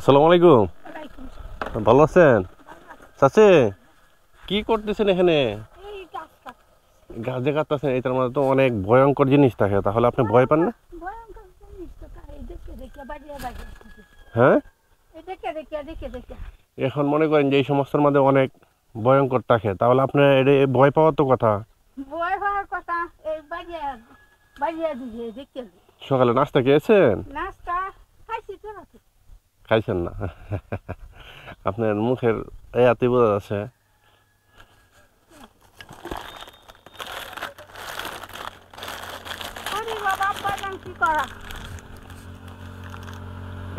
আসসালামু আলাইকুম। ভালো আছেন চাচি? কি করতেছেন এখানে? গাছে কাটতেছেন, এটার মধ্যে তো অনেক ভয়ঙ্কর জিনিস থাকে, তাহলে আপনি ভয় পান না? হ্যাঁ, এখন মনে করেন যে এই সমস্যার মধ্যে অনেক ভয়ঙ্কর থাকে, তাহলে আপনার এটা ভয় পাওয়ার তো কথা। সকালে নাস্তা খেয়েছেন? খাইছেন না? আপনার মুখের এতে বোঝা যাচ্ছে।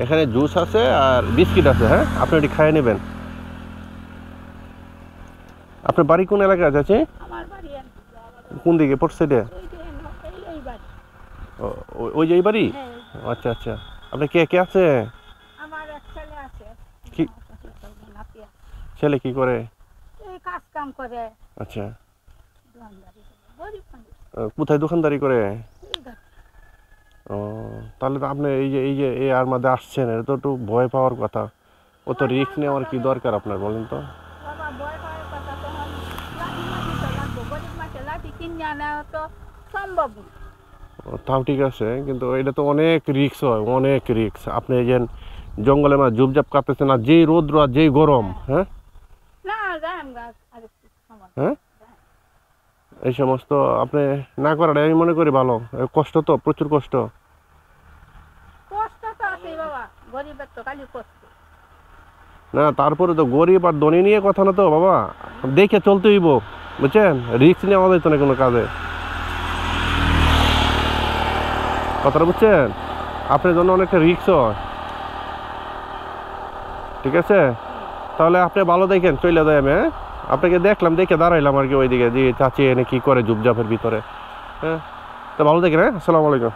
এখানে জুস আছে আর বিস্কিট আছে, হ্যাঁ আপনি এটি খাইয়ে নেবেন। আপনার বাড়ি কোন এলাকায় আছে? কোন দিকে পড়ছে এটা? ওই যে এই বাড়ি? আচ্ছা আচ্ছা। আপনি কে কে আছে? কি ছেলে কি করে? কাজ কাম করে। আচ্ছা, কোথায় দোকানদারি করে? ও, তাহলে তো আপনি এই যে এই আর মধ্যে আসছেন, এটা তো একটু ভয় পাওয়ার কথা। ও তো রিস্ক নেওয়ার কি দরকার আপনার বলেন তো? তাও ঠিক আছে, কিন্তু এটা তো অনেক রিস্ক হয়, অনেক রিস্ক। আপনি এই যে জঙ্গলে মা ঝুপঝাপ কাঁপতেছেন, আর যেই রোদ্র আর যেই গরম, হ্যাঁ হ্যাঁ, এই সমস্ত আপনি না করাটা আমি মনে করি ভালো। কষ্ট তো, প্রচুর কষ্ট। না, তারপরে তো গরিব আর ধনী নিয়ে কথা না তো বাবা, দেখে চলতে হইব, বুঝছেন? রিস্ক নেওয়া যেত না কোনো কাজে, কথাটা বুঝছেন? আপনার জন্য অনেকটা রিস্ক হয়, ঠিক আছে? তাহলে আপনি ভালো দেখেন, চলে যায়। আমি আপনাকে দেখলাম, দেখে দাঁড়াইলাম আর কি ওইদিকে, যে চাচি এনে কি করে ঝুপঝাপের ভিতরে। হ্যাঁ, তো ভালো দেখেন। হ্যাঁ, আসসালামু আলাইকুম।